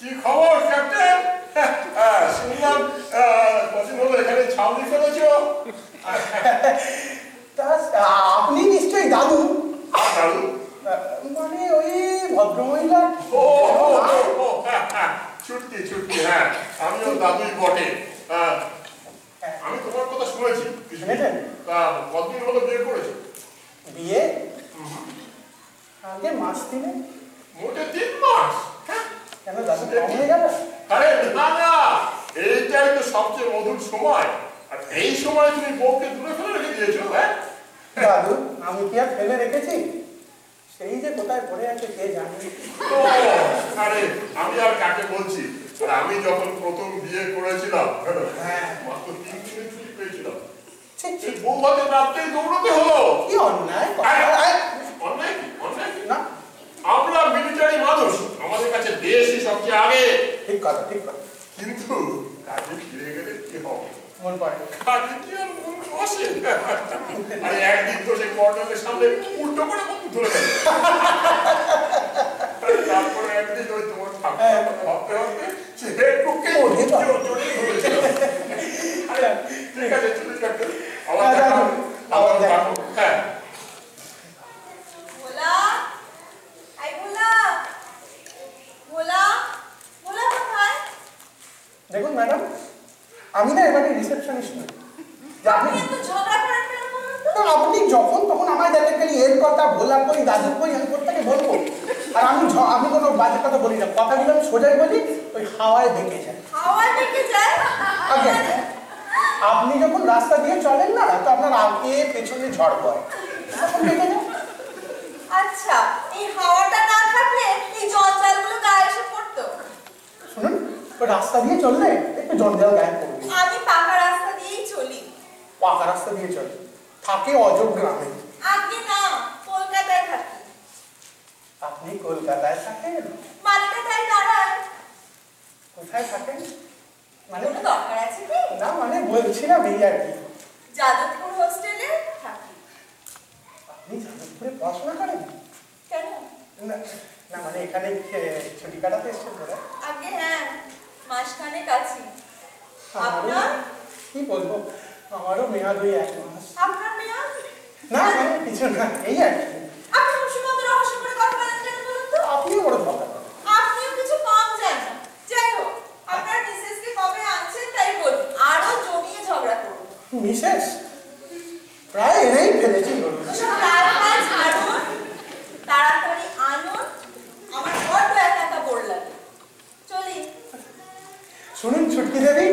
কি খবর ক্যাপ্টেন? শুনলাম কদিন হলো এখানে ছাউনি ফেলেছ। আপনি নিশ্চয়ই দাদু? দাদু মানে ওই ভদ্রমহিলা। ছুটকি ছুটকি, হ্যাঁ আমিও দাদুই বটে। আমি তোমার কথা শুনেছি। শুনেছেন? কতদিন হলো বিয়ে করেছো? বিয়ে আগে মাস 3 মোটে 3 মাস? কেন দাদু কম হয়ে গেল? আরে না না, এইটাই তো সবচেয়ে মধুর সময়। আর এই সময় তুমি বউকে দূরে ফেলে রেখে দিয়েছো। হ্যাঁ দাদু, আমি কি আর ফেলে রেখেছি? সেই যে কোথায় পড়ে আছে কে জানে। আরে আমি আর কাকে বলছি, আর আমি যখন প্রথম বিয়ে করেছিলাম মাত্র 3 দিনের ছুটি পেয়েছিলাম। বউ ভাতে রাত্রেই দৌড়তে হলো। কি অন্যায়! অন্যায় কি? অন্যায় কি না, আমরা মিলিটারি মানুষ, আমাদের কাছে দেশই সবচেয়ে আগে। ঠিক কথা, ঠিক কথা। কিন্তু কাজে ফিরে গেলে কি হবে? মন পড়ে কাজে কি আর মন বসে? আরে একদিন তো সেই কর্নেলের সামনে উল্টো করে বন্ধু ধরে গেল। তারপরে একদিন ওই তোমার ঠাকুর ভাবতে ভাবতে সে একটুকে জড়িয়ে ধরেছিল। আরে ঠিক আছে, চলে যাবে। আবার দেখা হবে। হ্যাঁ দেখুন ম্যাডাম, আমি না এবারে রিসেপশনিস্ট নই। আপনি যখন তখন আমায় দেখেন খালি এর কথা, ভোলা কই, দাদুর কই, আমি কোথাকে বলবো? আর আমি কোনো বাজে কথা বলি না, কথাগুলো আমি সোজাই বলি, ওই হাওয়ায় ভেঙে যায়। আগে আপনি যখন রাস্তা দিয়ে চলেন না, তো আপনার আগে পেছনে ঝড় পড়ে, তখন ভেঙে যায়। আচ্ছা, এই হাওয়াটা না থাকলে এই জঞ্জালগুলো গায়ে এসে পড়তো। শুনুন, ওই রাস্তা দিয়ে চললে একটু জঞ্জাল গায়ে পড়বে। আমি পাকা রাস্তা দিয়েই চলি। পাকা রাস্তা দিয়ে চলে থাকে অযোগ গ্রামে। আগে না, কলকাতায় থাকি। আপনি কলকাতায় থাকেন? মালিকাতায় দাঁড়ায়। কোথায় থাকেন? মানে কোনো দরকার আছে কি? না, মানে বলছিলাম এই আর কি। যাদবপুর হোস্টেলে থাকি। আপনি যাদবপুরে পড়াশোনা করেন? কেন? না মানে এখানে ছুটি কাটাতে এসছেন তোরা? আগে হ্যাঁ, মাসখানেক আছি। আপনার? কি বলবো, আমারও মেয়াদ ওই 1 মাস। আপনার মেয়াদ? না মানে কিছু না, এই আর কি। আপনি সবসময় রহস্য করে কথা বলেন কেন বলুন তো? আপনিও বড় কথা বলেন। আপনিও কিছু কম জানেন না। যাই হোক, আপনার মিসেসকে কবে আনছেন তাই বলুন, আরো জমিয়ে ঝগড়া করুন। মিসেস প্রায় এনেই ফেলেছি বলুন। তাড়াতাড়ি ছাড়ুন, তাড়াতাড়ি আনুন, আমার বড্ড একা বোর লাগে। চলি। শুনুন ছুটকি দেবী,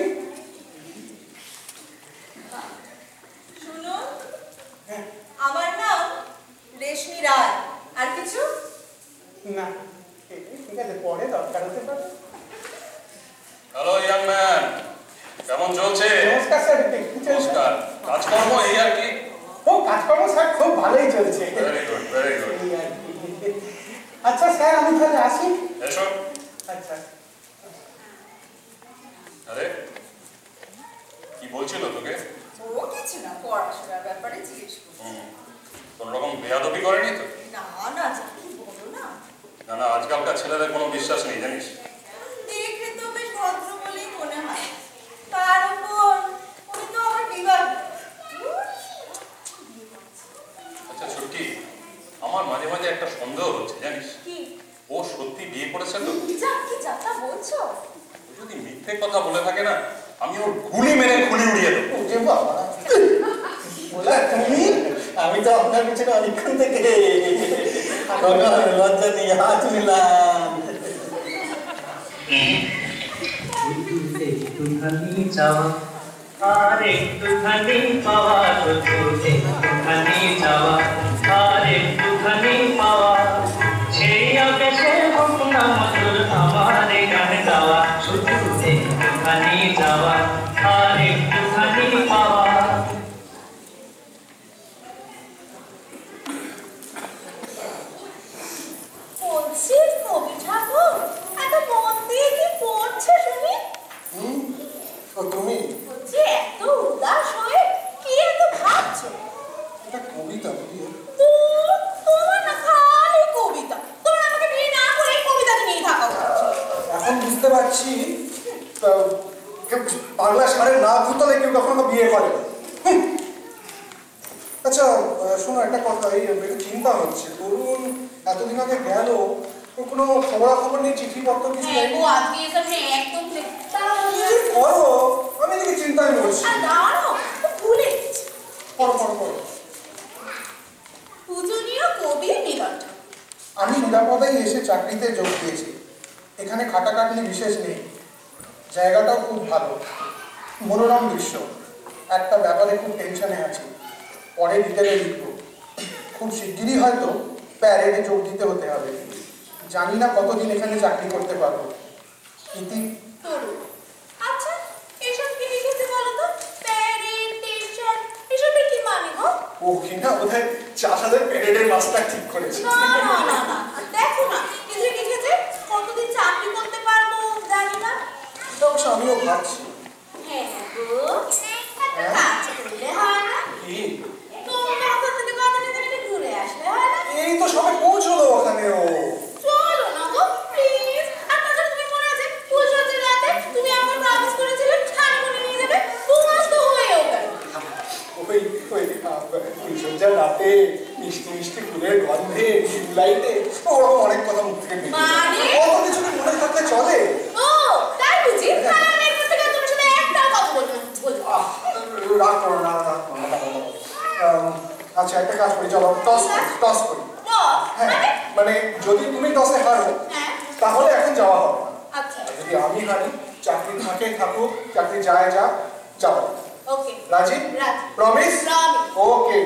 শুনুন, আমার নাম রেশমি রায়। আর কিছু না ঠিক আছে, পরে দরকার হতে পারে। হ্যালো ইয়াং ম্যান, কেমন চলছে? নমস্কার স্যার। নমস্কার। কাজকর্ম এই আর কি? ও কাজকর্ম স্যার খুব ভালোই চলছে। Very good, very good. আচ্ছা স্যার, আমি তাহলে আসি। এসো। আচ্ছা। আরে কি বলছিল তোকে? ও কিছু না, পড়াশোনার ব্যাপারে জিজ্ঞেস করছি। কোন রকম বেয়াদবি করেনি তো? না না, কি বলো না। না না, আজকালকার ছেলেদের কোনো বিশ্বাস নেই জানিস। দেখে তো বেশ ভদ্র বলেই মনে হয়, তার উপর উনি তো আমার বিবাহ। আচ্ছা ছুটকি, আমার মাঝে মাঝে একটা সন্দেহ হচ্ছে জানিস। কি? ও সত্যি বিয়ে করেছে তো? কি যাতা বলছো? ও যদি মিথ্যে কথা বলে থাকে না, আমি ওর গুলি মেরে খুলি উড়িয়ে দেবো। যে বাবা বলা তুমি, আমি তো আপনার পিছনে অনেকক্ষণ থেকে লজ্জা দিয়ে হাত মিলাম। একটুখানি চাওয়া আর একটুখানি পাওয়া, একটুখানি চাওয়া আর একটুখানি পাওয়া, সেই আকাশে হোক না মধুর আমার গানে গাওয়া, শুধু একটুখানি চাওয়া আর একটুখানি পাওয়া। বলছি কবি ঠাকুর এত মন দিয়ে কি পড়ছে শুনি? তুমি বলছি এত উদাস হয়ে কি এত ভাবছো? এটা কবিতা তোমার না খালি কবিতা। তুমি আমাকে বিয়ে না করে কবিতা নিয়ে থাকো। পারছি বাংলা সারের না ভূতলে কেউ কখনো বিয়ে করে। আচ্ছা শোনো একটা কথা, এই একটু চিন্তা হচ্ছে, তরুণ এতদিন আগে গেল, কোনো খবরাখবর নেই, চিঠিপত্র কিছু নেই। করো, আমি এদিকে চিন্তায় পড়ছি। পূজনীয় কবি নীলকণ্ঠ। আমি নিরাপদেই এসে চাকরিতে যোগ দিয়েছি। এখানে খাটাখাটনি বিশেষ নেই, জায়গাটাও খুব ভালো, মনোরম দৃশ্য। একটা ব্যাপারে খুব টেনশনে আছি, পরে ডিটেলে লিখব। খুব শিগগিরই হয়তো প্যারেডে যোগ দিতে হতে হবে। জানি না কতদিন এখানে চাকরি করতে পারবো। ইতি। আচ্ছা এসব কি লিখেছে বলো তো? প্যারেড, টেনশন, এসবের কি মানে গো? ও কিনা বোধহয় চাষাদের প্যারেডের মাস্টার ঠিক করেছে। না না না না, দেখো না কি যে লিখেছে, কতদিন চাকরি করতে পারবো জানি না। অবশ্য আমিও ভাবছি। হ্যাঁ গো, একটা কাজ করলে হয় না? কি? তোমরা ওখান থেকে কথা নিতে একটু ঘুরে আসলে হয় না? এই তো সবে পৌঁছলো ওখানেও। চলো না গো প্লিজ। আর তাছাড়া তুমি মনে আছে ফুলসজ্জার রাতে তুমি আমাকে প্রমিস করেছিলে হানিমুনে নিয়ে যাবে? 2 মাস তো হয়েও গেল। ওই ফুলসজ্জার রাতে মিষ্টি মিষ্টি ফুলের গন্ধে, লাইটে, ওরকম অনেক কথা মুখ থেকে বেরিয়ে যায়। মানে? অত কিছু কি মনে থাকলে চলে? ও তাই বুঝি? তাহলে আমি এখান থেকে তোমার সাথে একটাও কথা বলবো না। রাগ করো না, রাগ করো না। আচ্ছা একটা কাজ করি, চলো টস করি। হ্যাঁ মানে যদি তুমি টসে হারো তাহলে এখন যাওয়া হবে না। আচ্ছা যদি আমি হারি, চাকরি থাকে থাকুক, চাকরি যায় যাও। ওকে রাজি? রাজি। প্রমিস? প্রমিস। ওকে।